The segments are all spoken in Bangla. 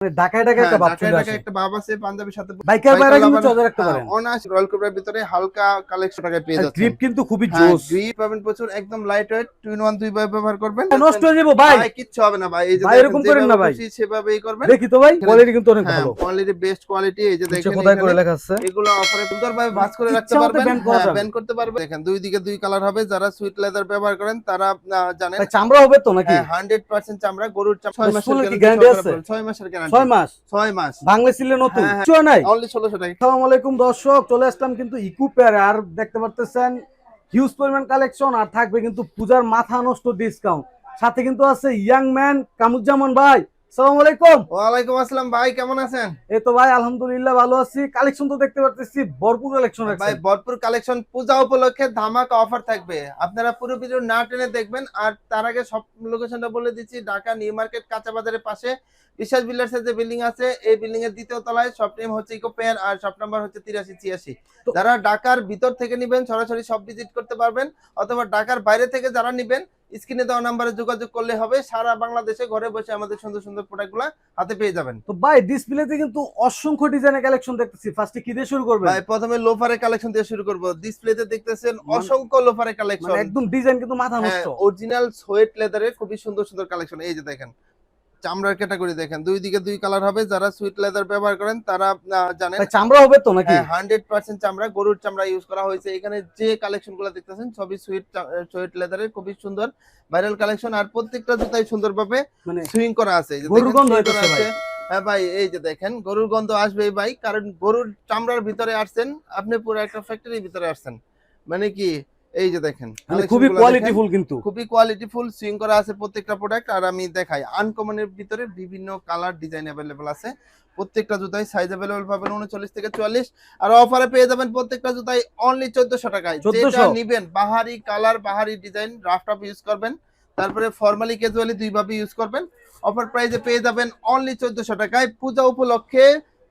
ঢাকায় ঢাকায় একটা ভাব চলে আসে। একটা ভাব আছে পাঞ্জাবির সাথে বাইকের বাইরে কিন্তু চলে রাখতে পারেন। অনায়াসে রয়্যাল কোবরার ভিতরে হালকা কালেকশন টাকায় পেয়ে যাচ্ছেন। গ্রিপ কিন্তু খুবই হ্যাঁ, জোস। গ্রিপ পাবেন প্রচুর, একদম লাইট ওয়েট, 2 in 1 দুই ভাবে ব্যবহার করবেন। নষ্ট হয়ে যাবো ভাই। ভাই কিচ্ছু হবে না ভাই, এই যে ভাই দেখেন এরকম করেন না যেভাবে ভাই। খুশি সেভাবেই করবেন। দেখি তো ভাই, কোয়ালিটি কিন্তু অনেক হ্যাঁ, ভালো। Quality best quality. এই যে দেখেন কোথায় করে এখানে লেখা আছে? এগুলো অফারে সুন্দরভাবে ভাঁজ করে রাখতে ইচ্ছা মতো পারবেন। ব্যান্ড করা হ্যাঁ, যাবে। ব্যান্ড করতে পারবেন। দেখেন দুই দিকে দুই কালার হবে। যারা সুইট লেদার ব্যবহার করেন তারা জানেন। ভাই চামড়া হবে তো নাকি? হ্যাঁ, 100% চামড়া, গরুর চামড়া। 6 মাসের কি গ্যারান্টি আছে? 6 মাসের গ্যারান্টি। 6 মাস 6 মাস বাংলা ছিলে নতুন হ্যাঁ, হ্যাঁ, কিছু নাই। অনলি 1600 টাকা। আসসালামু আলাইকুম দর্শক, চলে আসলাম কিন্তু ইকো পেয়ারে। আর দেখতে পারতেছেন হিউজ পরিমাণ কালেকশন, আর থাকবে কিন্তু পূজার মাথা নষ্ট ডিসকাউন্ট। সাথে কিন্তু আছে ইয়াং ম্যান কামুজ্জামান ভাই। আসসালামু আলাইকুম। ওয়ালাইকুম আসসালাম ভাই, কেমন আছেন? এই তো ভাই আলহামদুলিল্লাহ ভালো আছি। কালেকশন তো দেখতে পারতেছি ভরপুর কালেকশন ভাই রাখছেন। ভরপুর কালেকশন, পূজা উপলক্ষে ধামাকা অফার থাকবে। আপনারা পুরো ভিডিও না টেনে দেখবেন। আর তার আগে সব লোকেশনটা বলে দিচ্ছি। ঢাকা নিউ মার্কেট কাঁচা বাজারের পাশে বিশ্বাস বিল্ডার্সের যে বিল্ডিং আছে, এই বিল্ডিং এর দ্বিতীয় তলায়। শপ নেম হচ্ছে ইকো পেয়ার আর শপ নাম্বার হচ্ছে 8386। যারা ঢাকার ভিতর থেকে নেবেন সরাসরি সব ভিজিট করতে পারবেন, অথবা ঢাকার বাইরে থেকে যারা নেবেন স্ক্রিনে দেওয়া নাম্বারে যোগাযোগ করলে হবে। সারা বাংলাদেশে ঘরে বসে আমাদের সুন্দর সুন্দর প্রোডাক্টগুলো হাতে পেয়ে যাবেন। তো ভাই ডিসপ্লেতে কিন্তু অসংখ্য ডিজাইনের কালেকশন দেখতেছি। ফার্স্টে কি দিয়ে শুরু করবেন? ভাই প্রথমে লোফারের কালেকশন দিয়ে শুরু করব। ডিসপ্লেতে দেখতেছেন অসংখ্য লোফারের কালেকশন, একদম ডিজাইন কিন্তু মাথা নষ্ট। অরিজিনাল সোয়েট লেদারের খুবই সুন্দর সুন্দর কালেকশন। এই যে দেখেন চামড়ার ক্যাটাগরি, দেখেন দুই দিকে দুই কালার হবে। যারা সুইট লেদার ব্যবহার করেন তারা জানেন। চামড়া হবে তো নাকি? 100% চামড়া, গরুর চামড়া ইউজ করা হয়েছে। এখানে যে কালেকশনগুলো দেখতেছেন সবই সুইট লেদারের খুবই সুন্দর ভাইরাল কালেকশন। আর প্রত্যেকটা জুতাই সুন্দরভাবে সুইং করা আছে। এই যে গরুর গন্ধ হইতেছে ভাই। হ্যাঁ ভাই, এই যে দেখেন গরুর গন্ধ আসবেই ভাই, কারণ গরুর চামড়ার ভিতরে আসছেন আপনি, পুরো একটা ফ্যাক্টরির ভিতরে আসছেন। মানে কি, এই যে দেখেন খুবই কোয়ালিটিফুল, কিন্তু খুবই কোয়ালিটিফুল সুইং করা আছে প্রত্যেকটা প্রোডাক্ট। আর আমি দেখাই, আনকমনের ভিতরে বিভিন্ন কালার ডিজাইন अवेलेबल আছে। প্রত্যেকটা জুতাই সাইজ अवेलेबल পাবেন 39 থেকে 44। আর অফারে পেয়ে যাবেন প্রত্যেকটা জুতাই অনলি 1400 টাকায়। যেটা নেবেন বাহারি কালার বাহারি ডিজাইন রাফ টাফ ইউজ করবেন, তারপরে ফর্মালি ক্যাজুয়ালি দুই ভাবে ইউজ করবেন। অফার প্রাইসে পেয়ে যাবেন অনলি 1400 টাকায়। পূজা উপলক্ষে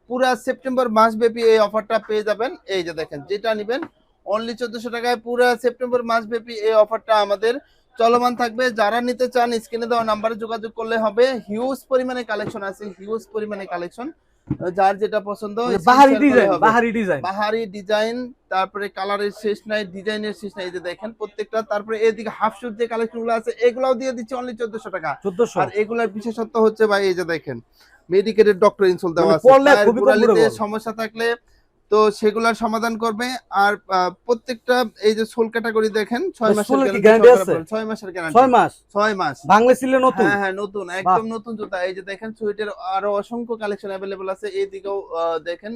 পুরা সেপ্টেম্বর মাস ব্যাপী এই অফারটা পেয়ে যাবেন। এই যে দেখেন যেটা নেবেন অনলি 1400 টাকায় পুরো সেপ্টেম্বর মাস ব্যাপী এই অফারটা আমাদের চলমান থাকবে। যারা নিতে চান স্ক্রিনে দেওয়া নাম্বারে যোগাযোগ করলে হবে। হিউজ পরিমাণে কালেকশন আছে, হিউজ পরিমাণে কালেকশন। যার যেটা পছন্দ বাহারি ডিজাইন, তারপরে কালারের শেষ নাই, ডিজাইনের শেষ নাই। এই যে দেখেন প্রত্যেকটা। তারপরে এদিকে হাফ শুট যে কালেকশনগুলো আছে এগুলাও দিয়ে দিচ্ছি অনলি 1400 টাকা। আর এগুলার বিশেষত্ব হচ্ছে ভাই, এই যে দেখেন মেডিকেটের ডক্টর ইনসোল দেওয়া আছে। সমস্যা থাকলে তো সেগুলোর সমাধান করবে। আর প্রত্যেকটা এই যে সোল ক্যাটাগরি দেখেন 6 মাসের গ্যারান্টি আছে। 6 মাসের গ্যারান্টি। 6 মাস বাংলা ছিল নতুন। হ্যাঁ নতুন, একদম নতুন জুতা। এই যে দেখেন সুইটের আরো অসংখ্য কালেকশন अवेलेबल আছে। এইদিকেও দেখেন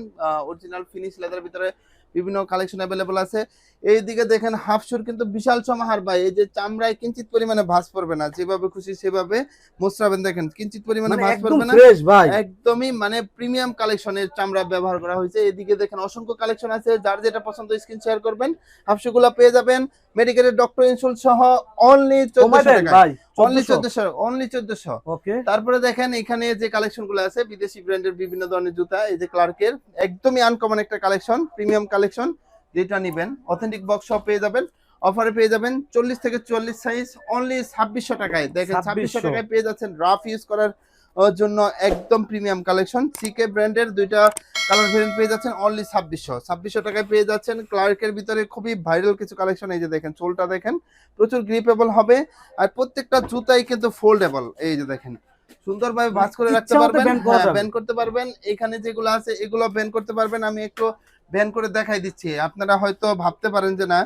অরিজিনাল ফিনিশ লেদার ভিতরে বিভিন্ন কালেকশন अवेलेबल আছে। এইদিকে দেখেন হাফ শুর কিন্তু বিশাল সমাহার ভাই। এই যে চামড়ায় কিঞ্চিত পরিমাণে ভাঁজ পড়বে না, যেভাবে খুশি সেভাবে মোছরাবেন। দেখেন কিঞ্চিত পরিমাণে ভাঁজ পড়বে না, একদমই মানে প্রিমিয়াম কালেকশনের চামড়া ব্যবহার করা হয়েছে। এদিকে দেখেন অসংখ্য কালেকশন আছে। যার যেটা পছন্দ স্ক্রিন শেয়ার করবেন। হাফ শুগুলো পেয়ে যাবেন মেডিকেলের ডক্টর ইনসুল সহ অনলি 1400 টাকা। অনলি 1400 ওকে। তারপরে দেখেন এখানে যে কালেকশনগুলো আছে বিদেশি ব্র্যান্ডের বিভিন্ন ধরনের জুতা। এই যে ক্লার্কের একদমই আনকমন একটা কালেকশন, প্রিমিয়াম কালেকশন। যেটা নেবেন অথেন্টিক বক্স সব পেয়ে যাবেন। অফারে পেয়ে যাবেন 40 থেকে 44 সাইজ অনলি 2600 টাকায়। দেখেন 2600 টাকায় পেয়ে যাচ্ছেন রাফ ইউজ করার জন্য একদম প্রিমিয়াম কালেকশন। সিকে ব্র্যান্ডের দুইটা কালার ভেরিয়েন্ট পেয়ে যাচ্ছেন অনলি 2600 টাকায় পেয়ে যাচ্ছেন। ক্লার্কের ভিতরে খুবই ভাইরাল কিছু কালেকশন। এই যে দেখেন সোলটা দেখেন প্রচুর গ্রিপেবল হবে। আর প্রত্যেকটা জুতাই কিন্তু ফোল্ডেবল। এই যে দেখেন সুন্দরভাবে ভাঁজ করে রাখতে পারবেন, ব্যান্ড করতে পারবেন। এখানে যেগুলো আছে এগুলো ব্যান্ড করতে পারবেন। আমি একটু ব্যান্ড করে দেখাই দিচ্ছি। আপনারা হয়তো ভাবতে পারেন যে না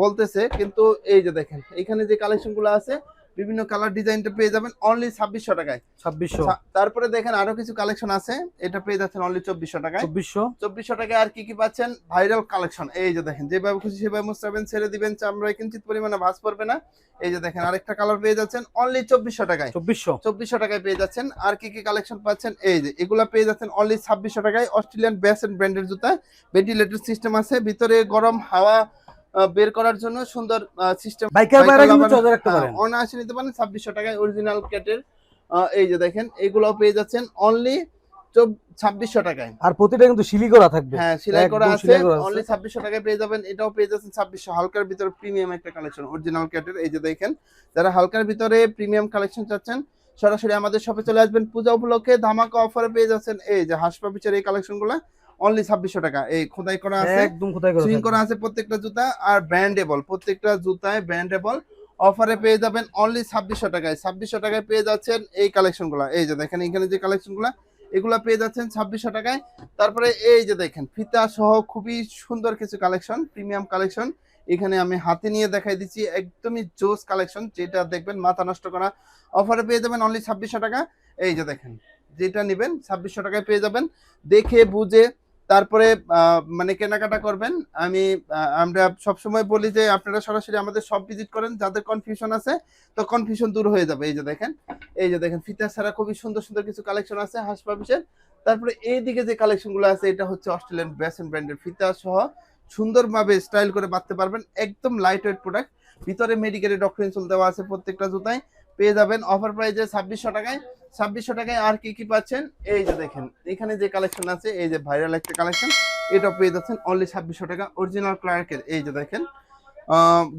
বলতেছে, কিন্তু এই যে দেখেন এখানে যে কালেকশনগুলো আছে বিভিন্ন কালার ডিজাইনটা পেয়ে যাবেন অনলি 2600 টাকায়। 2600। তারপরে দেখেন আরো কিছু কালেকশন আছে, এটা পেয়ে যাচ্ছেন অনলি 2400 টাকায়। 2400 টাকায় আর কি কি পাচ্ছেন? Viral collection. এই যে দেখেন যেভাবে খুশি সেভাবে মুছরাবেন, ছেড়ে দিবেন, চামড়ায় কিঞ্চিত পরিমাণে ভাঁজ পড়বে না। এই যে দেখেন আরেকটা কালার পেয়ে যাচ্ছেন অনলি 2400 টাকায়। 2400 টাকায় পেয়ে যাচ্ছেন। আর কি কি কালেকশন পাচ্ছেন? এই যে এগুলা পেয়ে যাচ্ছেন অনলি 2600 টাকায়। অস্ট্রেলিয়ান বেস্ট ব্র্যান্ডের জুতা, ভেন্টিলেটর সিস্টেম আছে, ভিতরে গরম হাওয়া বের করার জন্য সুন্দর সিস্টেম। অনায়াসে নিতে পারেন 2600 টাকায় অরিজিনাল ক্যাটের। এই যে দেখেন এগুলো পেয়ে যাচ্ছেন অনলি 2600 টাকায়। আর প্রতিটা কিন্তু সিলাই করা থাকবে। হ্যাঁ সিলাই করা আছে, অনলি 2600 টাকায় পেয়ে যাবেন। এটাও পেয়ে যাচ্ছেন 2600। হালকার ভিতরে প্রিমিয়াম একটা কালেকশন অরিজিনাল ক্যাটের। এই যে দেখেন যারা হালকার ভিতরে প্রিমিয়াম কালেকশন চাচ্ছেন সরাসরি আমাদের শপে চলে আসবেন। পূজা উপলক্ষে ধামাকা অফারে পেয়ে যাচ্ছেন এই যে হাঁস পাপিচের এই কালেকশনগুলো অনলি 2600 টাকা। এই খোদাই করা আছে, একদম খোদাই করা সুইং থাকবে। করা আছে প্রত্যেকটা জুতা, আর ব্র্যান্ডেবল প্রত্যেকটা জুতায় ব্র্যান্ডেবল অফারে পেয়ে যাবেন অনলি 2600 টাকায়। 2600 টাকায় পেয়ে যাচ্ছেন এই কালেকশনগুলো। এই যে দেখেন এখানে যে কালেকশনগুলো এগুলা পেয়ে যাচ্ছেন 2600 টাকায়। তারপরে এই যে দেখেন ফিতা সহ খুবই সুন্দর কিছু কালেকশন, প্রিমিয়াম কালেকশন এখানে আমি হাতে নিয়ে দেখাই দিচ্ছি, একদমই জোস কালেকশন, যেটা দেখবেন মাথা নষ্ট করা। অফারে পেয়ে যাবেন অনলি 2600 টাকা। এই যে দেখেন যেটা নেবেন 2600 টাকায় পেয়ে যাবেন। দেখে বুঝে তারপরে মানে কেনাকাটা করবেন। আমরা সবসময় বলি যে আপনারা সরাসরি আমাদের শপ ভিজিট করেন, যাদের কনফিউশন আছে তো কনফিউশন দূর হয়ে যাবে। এই যে দেখেন ফিতা ছাড়া খুবই সুন্দর সুন্দর কিছু কালেকশন আছে হাঁস পাপিসের। তারপরে এইদিকে যে কালেকশনগুলো আছে এটা হচ্ছে অস্ট্রেলিয়ান বেসন ব্র্যান্ডের ফিতা সহ সুন্দরভাবে স্টাইল করে বাঁধতে পারবেন, একদম লাইট ওয়েট প্রোডাক্ট। ভিতরে মেডিকেলের ডক্টর ইনসোল দেওয়া আছে প্রত্যেকটা জুতায়। পেয়ে যাবেন অফার প্রাইসে 2600 টাকায়। 2600 টাকায় আর কি কি পাচ্ছেন এই যে দেখেন এখানে যে কালেকশন আছে, এই যে ভাইরাল একটা কালেকশন, এটা পেয়ে যাচ্ছেন অনলি 2600 টাকা অরিজিনাল ক্লার্কের। এই যে দেখেন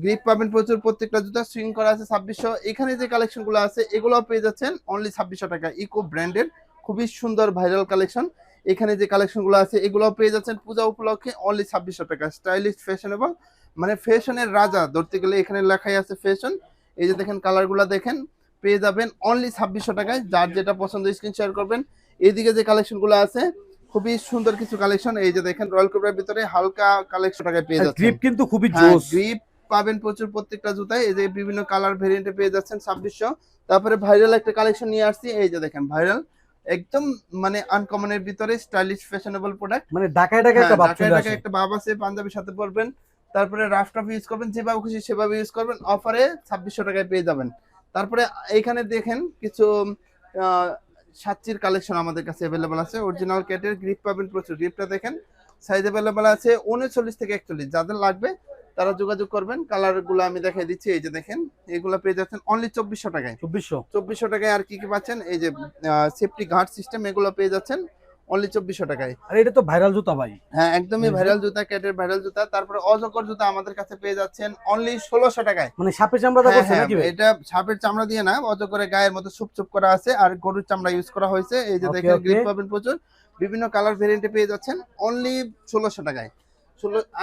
গ্রিপ পাবেন প্রচুর, প্রত্যেকটা জুতা সুইং করা আছে 2600। এখানে যে কালেকশনগুলো আছে এগুলোও পেয়ে যাচ্ছেন অনলি 2600 টাকা, ইকো ব্র্যান্ডের খুবই সুন্দর ভাইরাল কালেকশন। এখানে যে কালেকশনগুলো আছে এগুলোও পেয়ে যাচ্ছেন পূজা উপলক্ষে অনলি 2600 টাকা। স্টাইলিশ ফ্যাশনেবল মানে ফ্যাশনের রাজা ধরতে গেলে এখানে লেখাই আছে ফ্যাশন। এই যে দেখেন কালারগুলো দেখেন পেয়ে যাবেন অনলি 2600 টাকায়। যার যেটা পছন্দ স্ক্রিন শেয়ার করবেন। এইদিকে যে কালেকশনগুলো আছে খুবই সুন্দর কিছু কালেকশন, এই যে দেখেন রয়্যাল কোবরার ভিতরে হালকা কালেকশন টাকায় পেয়ে যাচ্ছেন। গ্রিপ কিন্তু খুবই হ্যাঁ জোস। গ্রিপ পাবেন প্রচুর প্রত্যেকটা জুতায়। এই যে বিভিন্ন কালার ভেরিয়েন্টে পেয়ে যাচ্ছেন 2600। তারপরে ভাইরাল একটা কালেকশন নিয়ে আসছি, এই যে দেখেন ভাইরাল একদম মানে আনকমনের ভিতরে স্টাইলিশ ফ্যাশনেবল প্রোডাক্ট, মানে ঢাকায় ঢাকায় একটা ভাব চলে আসে। একটা ভাব আছে, পাঞ্জাবির সাথে পরবেন। তারপরে রাফ টাফ ইউজ করবেন, যেভাবে খুশি সেভাবে ইউজ করবেন, অফারে 2600 টাকায় পেয়ে যাবেন। তারপরে এইখানে দেখেন কিছু সাচ্চির কালেকশন আমাদের কাছে অ্যাভেলেবল আছে, অরিজিনাল ক্যাটের গ্রিপ পাবেন প্রচুর। গ্রিপটা দেখেন সাইজ অ্যাভেলেবল আছে 39 থেকে 41, যাদের লাগবে তারা যোগাযোগ করবেন। কালার গুলো আমি দেখাই দিচ্ছি, এই যে দেখেন এগুলো পেয়ে যাচ্ছেন অনলি 2400 টাকায়। 2400 টাকায় আর কি কি পাচ্ছেন এই যে সেফটি গার্ড সিস্টেম, এগুলো পেয়ে যাচ্ছেন অনলি 2400 টাকায়। আর এটা তো ভাইরাল জুতা ভাই। হ্যাঁ একদমই ভাইরাল জুতা, ক্যাটের ভাইরাল জুতা। তারপরে অজগর জুতা আমাদের কাছে পেয়ে যাচ্ছেন অনলি 1600 টাকায়। মানে সাপের চামড়া দা করছে নাকি ভাই? এটা সাপের চামড়া দিয়ে না, অজগরের গায়ের মতো সুপ করা আছে আর গরুর চামড়া ইউজ করা হয়েছে। এই যে দেখেন গ্রিপ পাবেন প্রচুর, বিভিন্ন কালার ভেরিয়েন্টে পেয়ে যাচ্ছেন অনলি 1600 টাকায়।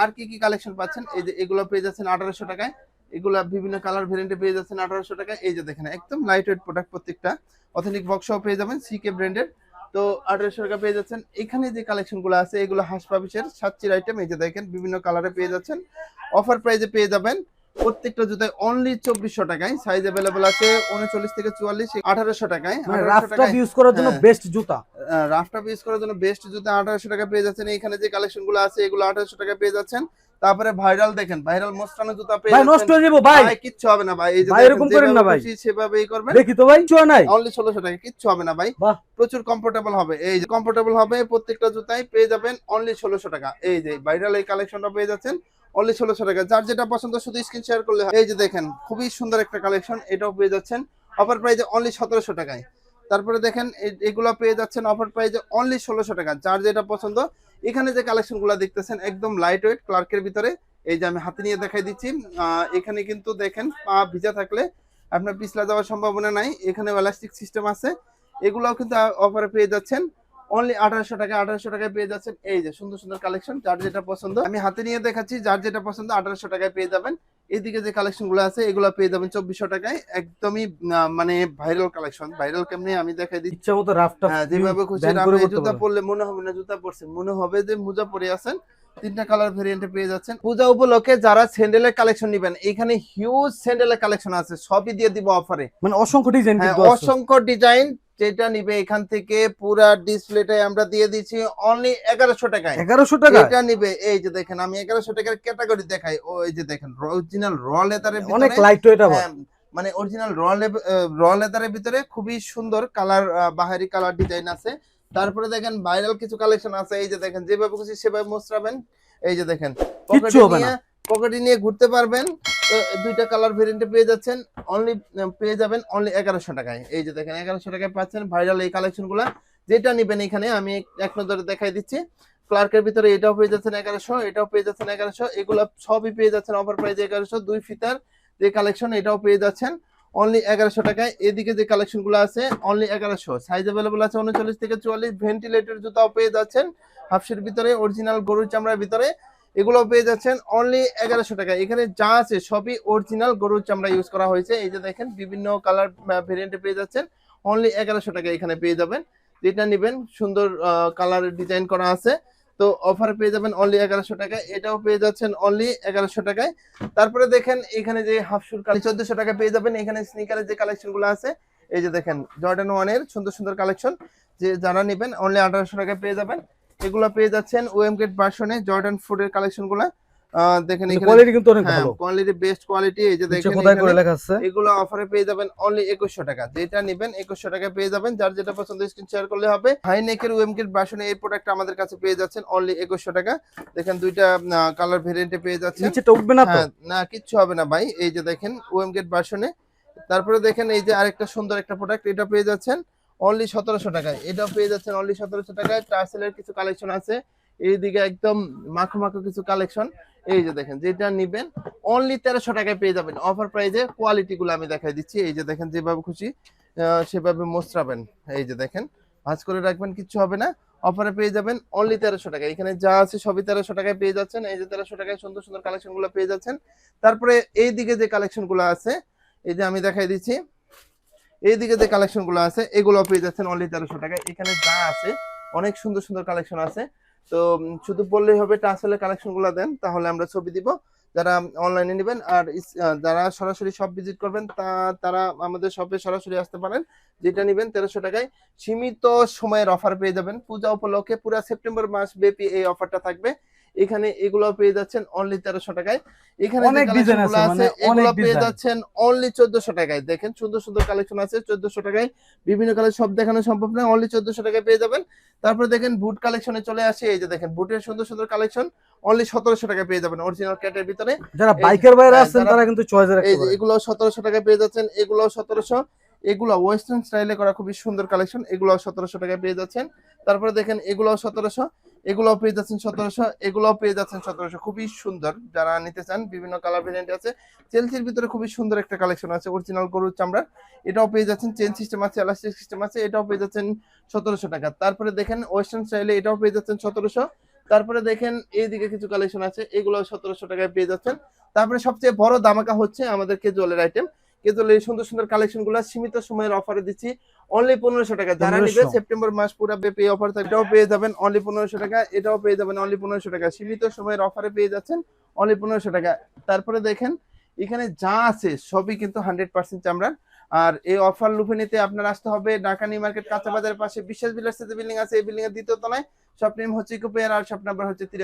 আর কি কি কালেকশন পাচ্ছেন এই যে এগুলো পেয়ে যাচ্ছেন 1800 টাকায়। এগুলা বিভিন্ন কালার ভেরিয়েন্টে পেয়ে যাচ্ছেন 1800 টাকায়। এই যে দেখেন একদম লাইট ওয়েট প্রোডাক্ট, প্রত্যেকটা অথেন্টিক বক্সও পেয়ে যাবেন সিকে ব্র্যান্ডের। তো 1800 টাকা পেয়ে যাচ্ছেন। এখানে যে কালেকশন গুলো আছে এগুলো হাঁস পাপিসের সাচ্চির আইটেম, এই যে দেখেন বিভিন্ন কালারে পেয়ে যাচ্ছেন। অফার প্রাইসে পেয়ে যাবেন প্রত্যেকটা জুতায় অনলি 2400 টাকায়। সাইজ अवेलेबल আছে 39 থেকে 44, 1800 টাকায়। মানে রাফটা ইউজ করার জন্য বেস্ট জুতা, রাফটা ইউজ করার জন্য বেস্ট জুতা 1800 টাকা পেয়ে যাচ্ছেন। এখানে যে কালেকশন গুলো আছে এগুলো 1800 টাকা পেয়ে যাচ্ছেন। তারপরে ভাইরাল দেখেন ভাইরাল মোস্টানো জুতা পেয়ে যাচ্ছেন। ভাই নষ্ট হয়ে যাবে ভাই, ভাই কিচ্ছু হবে না ভাই। এই যে ভাই এরকম করেন না ভাই, সেভাবেই করবেন। দেখি তো ভাই কিছু নাই অনলি 1600 টাকা, কিচ্ছু হবে না ভাই। প্রচুর কমফোর্টেবল হবে, এই যে কমফোর্টেবল হবে প্রত্যেকটা জুতাই পেয়ে যাবেন অনলি 1600 টাকা। এই যে ভাইরাল এই কালেকশনটা পেয়ে যাচ্ছেন অনলি 1600 টাকা। যার যেটা পছন্দ শুধু স্ক্রিন শেয়ার করলে হয়। এই যে দেখেন খুবই সুন্দর একটা কালেকশন, এটাও পেয়ে যাচ্ছেন অফার প্রাইসে অনলি 1700 টাকায়। তারপরে দেখেন এগুলো পেয়ে যাচ্ছেন অফার প্রাইসে অনলি 1600 টাকা। যার যেটা পছন্দ। এখানে যে কালেকশন গুলো দেখতেছেন একদম লাইট ওয়েট ক্লার্কের ভিতরে, এই যে আমি হাতে নিয়ে দেখাই দিচ্ছি। এখানে কিন্তু দেখেন পা ভিজা থাকলে আপনার পিছলা যাওয়ার সম্ভাবনা নাই, এখানে ইলাস্টিক সিস্টেম আছে। এগুলাও কিন্তু অফারে পেয়ে যাচ্ছেন অনলি 1800 টাকা। 1800 টাকায় পেয়ে যাচ্ছেন এই যে সুন্দর সুন্দর কালেকশন, যার যেটা পছন্দ আমি হাতে নিয়ে দেখাচ্ছি। যার যেটা পছন্দ 1800 টাকায় পেয়ে যাবেন। এইদিকে যে কালেকশন গুলো আছে এগুলো পেয়ে যাবেন 2400 টাকায়। একদমই মানে ভাইরাল কালেকশন। ভাইরাল কেমনে আমি দেখাই দিচ্ছি, ইচ্ছা মতো রাফটা যেভাবে খুশি। আপনি জুতা পরলে মনে হবে না জুতা পরছেন, মনে হবে যে মোজা পরে আছেন। তিনটা কালার ভেরিয়েন্টে পেয়ে যাচ্ছেন। পূজা উপলক্ষে যারা স্যান্ডেলের কালেকশন নেবেন, এখানে হিউজ স্যান্ডেলের কালেকশন আছে, সবই দিয়ে দিব অফারে। মানে অসংখ্য ডিজাইন, অসংখ্য ডিজাইন। যেটা নিবে এখান থেকে পুরা ডিসপ্লেটাই আমরা দিয়ে দিচ্ছি অনলি 1100 টাকায়। 1100 টাকা এটা নিবে এই যে দেখেন আমি 1100 টাকার ক্যাটাগরি দেখাই। এই যে দেখেন অরিজিনাল র লেদারের ভিতরে অনেক লাইট ওয়েট আবার, মানে অরিজিনাল র লেদারের ভিতরে খুবই সুন্দর কালার, বাহারি কালার ডিজাইন আছে। তারপরে দেখেন ভাইরাল কিছু কালেকশন আছে, এই যে দেখেন যেভাবে খুশি সেভাবে মোছরাবেন। এই যে দেখেন পকেটে নিয়ে ঘুরতে পারবেন। তো দুইটা কালার ভেরিয়েন্টে পেয়ে যাচ্ছেন অনলি, পেয়ে যাবেন অনলি 1100 টাকায়। এই যে দেখেন 1100 টাকায় পাচ্ছেন ভাইরাল এই কালেকশনগুলো। যেটা নেবেন এখানে আমি এক নজরে দেখাই দিচ্ছি। ক্লার্কের ভিতরে এটাও পেয়ে যাচ্ছেন 1100, এটাও পেয়ে যাচ্ছেন 1100। এগুলো সবই পেয়ে যাচ্ছেন অফার প্রাইসে 1100। দুই ফিতার যে কালেকশন এটাও পেয়ে যাচ্ছেন অনলি 1100 টাকায়। এদিকে যে কালেকশন গুলো আছে অনলি 1100, সাইজ अवेलेबल আছে 39 থেকে 44। ভেন্টিলেটর জুতাও পেয়ে যাচ্ছেন হাফশের ভিতরে, অরিজিনাল গরুর চামড়ার ভিতরে, এগুলোও পেয়ে যাচ্ছেন অনলি 1100 টাকায়। এখানে যা আছে সবই অরিজিনাল গরুর চামড়া ইউজ করা হয়েছে। এই যে দেখেন বিভিন্ন কালার ভেরিয়েন্টে পেয়ে যাচ্ছেন অনলি 1100 টাকায় এখানে পেয়ে যাবেন। যেটা নেবেন সুন্দর কালার ডিজাইন করা আছে, তো অফারে পেয়ে যাবেন অনলি 1100 টাকায়। এটাও পেয়ে যাচ্ছেন অনলি 1100 টাকায়। তারপরে দেখেন এখানে যে হাফ শুর 1400 টাকা পেয়ে যাবেন। এখানে স্নিকারের যে কালেকশন গুলো আছে এই যে দেখেন জর্ডান 1 এর সুন্দর সুন্দর কালেকশন, যে যারা নেবেন অনলি 1800 টাকায় পেয়ে যাবেন। এগুলো পেয়ে যাচ্ছেন ওএমগেট ভার্সনে জর্ডান 4 এর কালেকশন গুলো। দেখেন এখানে কোয়ালিটি কিন্তু অনেক ভালো, কোয়ালিটি বেস্ট কোয়ালিটি। এই যে দেখেন কোথায় করে লেখা আছে, এগুলো অফারে পেয়ে যাবেন অনলি 2100 টাকা। যেটা নেবেন 2100 টাকায় পেয়ে যাবেন। যার যেটা পছন্দ স্ক্রিন শেয়ার করলে হবে। হাই নেকের ওএমগেট ভার্সনে এই প্রোডাক্ট আমাদের কাছে পেয়ে যাচ্ছেন অনলি 2100 টাকা। দেখেন দুইটা কালার ভেরিয়েন্টে পেয়ে যাচ্ছেন। নিচেটা উঠবে না তো? না কিচ্ছু হবে না ভাই। এই যে দেখেন ওএমগেট ভার্সনে। তারপরে দেখেন এই যে আরেকটা সুন্দর একটা প্রোডাক্ট, এটা পেয়ে যাচ্ছেন অনলি 1700 টাকায়। এটাও পেয়ে যাচ্ছেন অনলি 1700 টাকায়। টার্সেলের কিছু কালেকশন আছে এইদিকে, একদম মাখো মাখো কিছু কালেকশন। এই যে দেখেন যেটা নিবেন অনলি 1300 টাকায় পেয়ে যাবেন অফার প্রাইজে। কোয়ালিটি গুলো আমি দেখাই দিচ্ছি। এই যে দেখেন যেভাবে খুশি সেভাবে মোস্টরাবেন। এই যে দেখেন ভাঁজ করে রাখবেন, কিচ্ছু হবে না। অফারে পেয়ে যাবেন অনলি 1300 টাকায়। এখানে যা আছে সবই 1300 টাকায় পেয়ে যাচ্ছেন। এই যে 1300 টাকায় সুন্দর সুন্দর কালেকশন গুলো পেয়ে যাচ্ছেন। তারপরে এই দিকে যে কালেকশন গুলো আছে এই যে আমি দেখাই দিচ্ছি, এইদিকে যে কালেকশন গুলো আছে এগুলো পেয়ে যাচ্ছেন অনলি 1300 টাকায়। এখানে যা আছে অনেক সুন্দর সুন্দর কালেকশন আছে। তো শুধু বললেই হবে ট্রান্সফারের কালেকশন গুলো দেন, তাহলে আমরা ছবি দিব। যারা অনলাইনে নেবেন আর যারা সরাসরি শপ ভিজিট করবেন তারা আমাদের শপে সরাসরি আসতে পারেন। যেটা নেবেন 1300 টাকায় সীমিত সময়ের অফার পেয়ে যাবেন। পূজা উপলক্ষে পুরো সেপ্টেম্বর মাস ব্যাপী এই অফারটা থাকবে। এখানে এগুলো পেয়ে যাচ্ছেন অনলি 1300 টাকায়। এখানে অনেক ডিজাইন আছে, মানে এগুলো অনেক পেয়ে ডিজাইন। যাচ্ছেন অনলি 1400 টাকায়। দেখেন সুন্দর সুন্দর কালেকশন আছে 1400 টাকায়। বিভিন্ন কালার সব দেখানো সম্ভব না, অনলি 1400 টাকায় পেয়ে যাবেন। তারপরে দেখেন বুট কালেকশনে চলে আসে। এই যে দেখেন বুটের সুন্দর সুন্দর কালেকশন অনলি 1700 টাকায় পেয়ে যাবেন অরিজিনাল ক্যাটের ভিতরে। যারা বাইকের বাইরে আছেন তারা কিন্তু চয়েসের এই একটা যে এগুলো 1700 টাকায় পেয়ে যাচ্ছেন। এগুলো 1700, এগুলো ওয়েস্টার্ন স্টাইলে করা খুবই সুন্দর কালেকশন, এগুলো 1700 টাকায় পেয়ে যাচ্ছেন। তারপরে দেখেন এগুলো 1700, এগুলোও পেয়ে যাচ্ছেন 1700, এগুলোও পেয়ে যাচ্ছেন 1700। খুবই সুন্দর, যারা নিতে চান বিভিন্ন কালার ভেরিয়েন্ট আছে। চেলসির ভিতরে খুবই সুন্দর একটা কালেকশন আছে অরিজিনাল গরুর চামড়ার, এটাও পেয়ে যাচ্ছেন। চেন সিস্টেম আছে, এলাস্টিক সিস্টেম আছে, এটাও পেয়ে যাচ্ছেন 1700 টাকা। তারপরে দেখেন ওয়েস্টার্ন স্টাইলে এটাও পেয়ে যাচ্ছেন 1700। তারপরে দেখেন এইদিকে কিছু কালেকশন আছে, এগুলো 1700 টাকায় পেয়ে যাচ্ছেন। তারপরে সবচেয়ে বড় ধামাকা হচ্ছে আমাদের কেজুয়ালের আইটেম। কেজুয়ালের সুন্দর সুন্দর কালেকশন গুলো সীমিত সময়ের অফারে দিচ্ছি অনলি 1500 টাকা। যারা নিবে সেপ্টেম্বর মাস পুরো ব্যাপী অফার থাকবে। এটাও পেয়ে যাবেন অনলি 1500 টাকা, এটাও পেয়ে যাবেন অনলি 1500 টাকা। সীমিত সময়ের অফারে পেয়ে যাচ্ছেন অনলি 1500 টাকা। তারপরে দেখেন এখানে যা আছে সবই কিন্তু 100% চামড়ার। আর এই অফার লুফে নিতে আপনার আসতে হবে ঢাকা নিউ মার্কেট কাঁচা বাজারের পাশে বিশ্বাস বিলাস বিল্ডিং আছে। এই বিল্ডিং এর দ্বিতীয় তলায়। শপ নেম হচ্ছে ইকোপেয়ার আর শপ নাম্বার হচ্ছে 83।